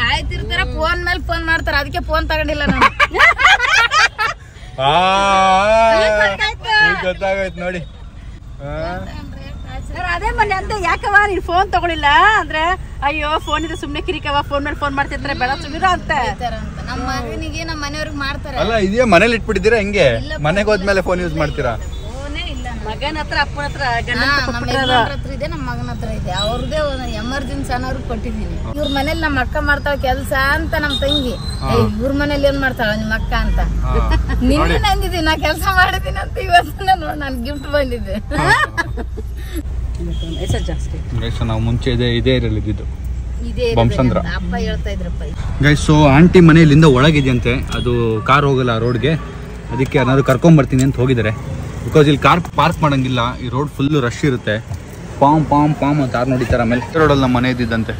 B: ಫೋನ್ ಮೇಲೆ ಫೋನ್ ಮಾಡ್ತಾರೆ, ಅದಕ್ಕೆ ಫೋನ್ ತಗೊಂಡಿಲ್ಲ ನಾನು.
A: ಗೊತ್ತಾಗೋಯ್ತು ನೋಡಿ.
C: ಅದೇ ಮೊನ್ನೆ ಅಂತ ಯಾಕವ ನೀನ್ ಫೋನ್ ತಗೊಳಿಲ್ಲ ಅಂದ್ರೆ, ಅಯ್ಯೋ ಫೋನ್ ಇದೆ ಸುಮ್ನೆ ಕಿರಿಕವ, ಫೋನ್ ಮೇಲೆ ಫೋನ್ ಮಾಡ್ತಿರ್ತಾರೆ, ಬೇಡ ಸುಮಿರ ಅಂತ.
B: ನಮ್ಮ ಮಗನಿಗೆ ನಮ್ಮ ಮನೆಯವ್ರಿಗೆ ಮಾಡ್ತಾರೆ.
A: ಅಲ್ಲ ಇದೆಯಾ ಮನೇಲಿ ಇಟ್ಬಿಟ್ಟಿದ್ದೀರಾ? ಹೆಂಗೆ ಮನೆಗೆ ಹೋದ್ಮೇಲೆ ಫೋನ್ ಯೂಸ್ ಮಾಡ್ತೀರಾ?
B: ಫೋನೇ ಇಲ್ಲ.
C: ಮಗನ ಹತ್ರ ಅಪ್ಪನ ಹತ್ರ
B: ನಮ್ಮ ಹತ್ರ ಇದೆ, ನಮ್ಮ ಮಗನ ಹತ್ರ ಇದೆ. ಅವ್ರದೇ ಎಮರ್ಜೆನ್ಸಿ ಅನ್ನೋರ್ಗೆ ಕೊಟ್ಟಿದ್ದೀನಿ. ಇವ್ರ ಮನೇಲಿ ನಮ್ಮ ಅಕ್ಕ ಮಾಡ್ತಾಳ ಕೆಲ್ಸ ಅಂತ ನಮ್ಮ ತಂಗಿ. ಇವ್ರ ಮನೇಲಿ ಏನ್ ಮಾಡ್ತಾಳ ನಿಮ್ಮ ಅಕ್ಕ ಅಂತ ನಿನ್ನೆ ನಂದಿದ್ದೀನಿ. ನಾ ಕೆಲ್ಸ ಮಾಡಿದ್ದೀನಿ ಅಂತ ಇವತ್ತು ನೋಡ್ ನನ್ ಗಿಫ್ಟ್ ಬಂದಿದೆ.
C: ಜಾಸ್ತಿ
A: ನಾವು ಮುಂಚೆ ಇದೇ ಇರಲಿದ್ದು
B: ಇದೇ
A: ಬಂಸಂದ್ರ
B: ಅಪ್ಪ ಹೇಳ್ತಾ ಇದ್ರಪ್ಪ.
A: ಗೈಸ್, ಸೊ ಆಂಟಿ ಮನೆಯಲ್ಲಿಂದ ಒಳಗಿದೆಯಂತೆ, ಅದು ಕಾರ್ ಹೋಗಲ್ಲ ರೋಡ್ಗೆ, ಅದಕ್ಕೆ ಏನಾದ್ರು ಕರ್ಕೊಂಬರ್ತೀನಿ ಅಂತ ಹೋಗಿದ್ದಾರೆ. ಬಿಕಾಸ್ ಇಲ್ಲಿ ಕಾರ್ ಪಾರ್ಕ್ ಮಾಡಂಗಿಲ್ಲ, ಈ ರೋಡ್ ಫುಲ್ಲು ರಶ್ ಇರುತ್ತೆ. ಪಾಮ್ ಪಾಮ್ ಪಾಮ್ ಅಂತ ಯಾರು ನೋಡಿತಾರೆ. ಆಮೇಲೆ ಈ ರೋಡಲ್ಲಿ ನಮ್ಮ ಮನೆ ಇದ್ದಿದ್ದಂತೆ.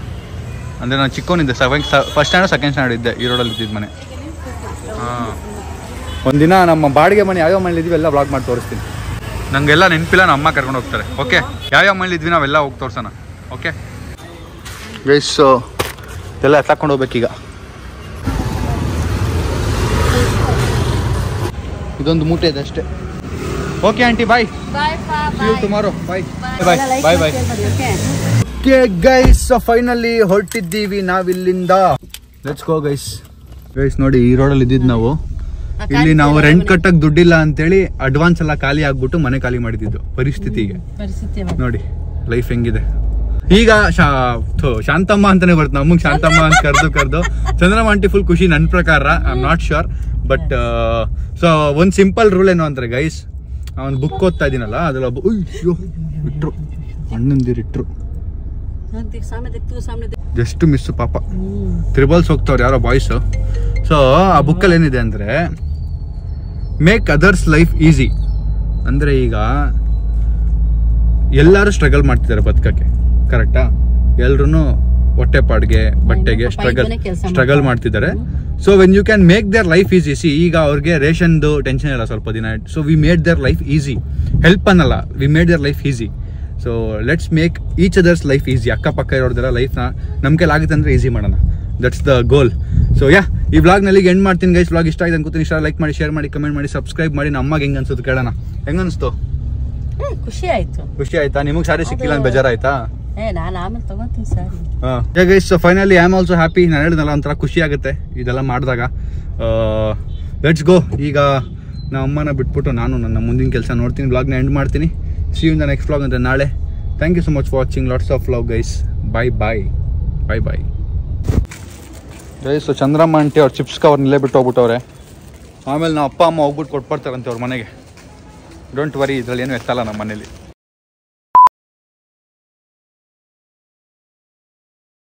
A: ಅಂದರೆ ನಾನು ಚಿಕ್ಕವನಿದ್ದೆ, ಫಸ್ಟ್ ಸ್ಟ್ಯಾಂಡರ್ಡ್ ಸೆಕೆಂಡ್ ಸ್ಟ್ಯಾಂಡರ್ಡ್ ಇದ್ದೆ, ಈ ರೋಡಲ್ಲಿ ಇದ್ದಿದ್ದು ಮನೆ. ಒಂದಿನ ನಮ್ಮ ಬಾಡಿಗೆ ಮನೆ ಯಾವ್ಯಾವ ಮನೇಲಿ ಇದ್ವಿ ಎಲ್ಲ ಬ್ಲಾಗ್ ಮಾಡಿ ತೋರಿಸ್ತೀನಿ. ನನಗೆಲ್ಲ ನೆನಪಿಲ್ಲ, ನಮ್ಮ ಅಮ್ಮ ಕರ್ಕೊಂಡು ಹೋಗ್ತಾರೆ. ಓಕೆ, ಯಾವ್ಯಾವ ಮನೇಲಿ ಇದ್ವಿ ನಾವೆಲ್ಲ ಹೋಗಿ ತೋರ್ಸೋಣ. ಓಕೆ ಗೈಸ್, ಎಲ್ಲ ಎತ್ತಾಕೊಂಡು ಹೋಗ್ಬೇಕೀಗ. ಇದೊಂದು ಮೂಟೆ ಇದೆ ಅಷ್ಟೇ. Okay aunty, bye. See you tomorrow. Bye. Bye. Bye. Okay guys, finally ಹೊರಟಿದ್ದೀವಿ ನಾವಿಲ್ಲಿಂದ. Let's go guys. ನೋಡಿ ಈ ರೋಡಲ್ಲಿ ಇದ್ದಿದ್ದು ನಾವು. ಇಲ್ಲಿ ನಾವು ರೆಂಟ್ ಕಟ್ಟಕ್ ದುಡ್ಡಿಲ್ಲ ಅಂತೇಳಿ ಅಡ್ವಾನ್ಸ್ ಎಲ್ಲ ಖಾಲಿ ಆಗ್ಬಿಟ್ಟು ಮನೆ ಖಾಲಿ ಮಾಡಿದ್ದು ಪರಿಸ್ಥಿತಿಗೆ. ನೋಡಿ ಲೈಫ್ ಹೆಂಗಿದೆ ಈಗ. ಶಾಂತಮ್ಮ ಅಂತಾನೆ ಬರುತ್ತೆ ನಮಗೆ, ಶಾಂತಮ್ಮ ಅಂತ ಕರೆದು ಚಂದ್ರಮ್ಮ ಆಂಟಿ ಫುಲ್ ಖುಷಿ ನನ್ನ ಪ್ರಕಾರ. I am not sure, but so ಒಂದು ಸಿಂಪಲ್ ರೂಲ್ ಏನು ಅಂದ್ರೆ ಗೈಸ್, ಅವನ್ ಬುಕ್ ಓದ್ತಾ ಇದೀನಲ್ಲ, ಅದ್ರಲ್ಲಿ ಇಟ್ರು ಅಣ್ಣಂದಿರಿಟ್ರು ಜಸ್ಟ್ ಮಿಸ್ ಪಾಪ. ತ್ರಿಬಲ್ಸ್ ಹೋಗ್ತಾವ್ರು ಯಾರೋ ಬಾಯ್ಸ್. ಸೊ ಆ ಬುಕ್ಕಲ್ಲಿ ಏನಿದೆ ಅಂದ್ರೆ, ಮೇಕ್ ಅದರ್ಸ್ ಲೈಫ್ ಈಸಿ. ಅಂದ್ರೆ ಈಗ ಎಲ್ಲರೂ ಸ್ಟ್ರಗಲ್ ಮಾಡ್ತಿದ್ದಾರೆ ಬದುಕಕ್ಕೆ, ಕರೆಕ್ಟಾ? ಎಲ್ರು ಹೊಟ್ಟೆಪಾಡ್ಗೆ ಬಟ್ಟೆಗೆ ಸ್ಟ್ರಗಲ್ ಮಾಡ್ತಿದ್ದಾರೆ. So when you can make their life easy. See ಈಗ ಅವ್ರಿಗೆ ರೇಷನ್ದು ಟೆನ್ಷನ್ ಇಲ್ಲ ಸ್ವಲ್ಪ ದಿನ. So we made their life easy. Help ಅನ್ನಲ್ಲ, we made their life easy. So let's make each other's life easy. ಅಕ್ಕಪಕ್ಕ ಇರೋದೆಲ್ಲ ಲೈಫ್ನ ನಮ್ಮ ಕೈಲಿ ಆಗುತ್ತೆ ಅಂದರೆ ಈಸಿ ಮಾಡೋಣ. That's the goal. ಸೊ ಈ ವ್ಲಾಗ್ನಲ್ಲಿ ಎಂಡ್ ಮಾಡ್ತೀನಿ ಗೈಸ್. ವ್ಲಾಗ್ ಇಷ್ಟ ಆಗಿದೆ ಅನ್ಕೋತೀನಿ. ಇಷ್ಟ ಲೈಕ್ ಮಾಡಿ, ಶೇರ್ ಮಾಡಿ, ಕಮೆಂಟ್ ಮಾಡಿ, ಸಬ್ಸ್ಕ್ರೈಬ್ ಮಾಡಿ. ನಮ್ಮಗೆ ಹೆಂಗೆ ಅನ್ಸುತ್ತೆ ಕೇಳೋಣ. ಹೆಂಗನ್ಸ್ತು?
C: ಖುಷಿ ಆಯ್ತು.
A: ಖುಷಿ ಆಯ್ತಾ? ನಿಮಗೆ ಸಾರಿ ಸಿಕ್ಕಿಲ್ಲ ಅಂತ ಬೇಜಾರಾಯ್ತಾ?
C: ನಾನು ಆಮೇಲೆ ತಗೊಂತೀನಿ sorry.
A: Guys, finally I am also happy. ನಾನು ಹೇಳಿದ್ನಲ್ಲ, ಒಂಥರ ಖುಷಿ ಆಗುತ್ತೆ ಇದೆಲ್ಲ ಮಾಡಿದಾಗ. Let's go. ಈಗ ನಮ್ಮ ಅಮ್ಮನ ಬಿಟ್ಬಿಟ್ಟು ನಾನು ನನ್ನ ಮುಂದಿನ ಕೆಲಸ ನೋಡ್ತೀನಿ. ವ್ಲಾಗ್ನ ಎಂಡ್ ಮಾಡ್ತೀನಿ. See you in the next vlog ಅಂದರೆ ನಾಳೆ. Thank you so much for watching. Lots of love guys. Bye bye bye bye guys. Chandramma aunty ಅವ್ರು ಚಿಪ್ಸ್ ಕವರ್ನಲ್ಲೇ ಬಿಟ್ಟು ಹೋಗ್ಬಿಟ್ಟವ್ರೆ. ಆಮೇಲೆ ನಾವು ಅಪ್ಪ ಅಮ್ಮ ಹೋಗ್ಬಿಟ್ಟು ಕೊಟ್ಬರ್ತಾರಂತೆ ಅವ್ರ ಮನೆಗೆ. ಡೋಂಟ್ ವರಿ, ಇದರಲ್ಲಿ ಏನೂ ಎತ್ತಲ್ಲ ನಮ್ಮ ಮನೇಲಿ.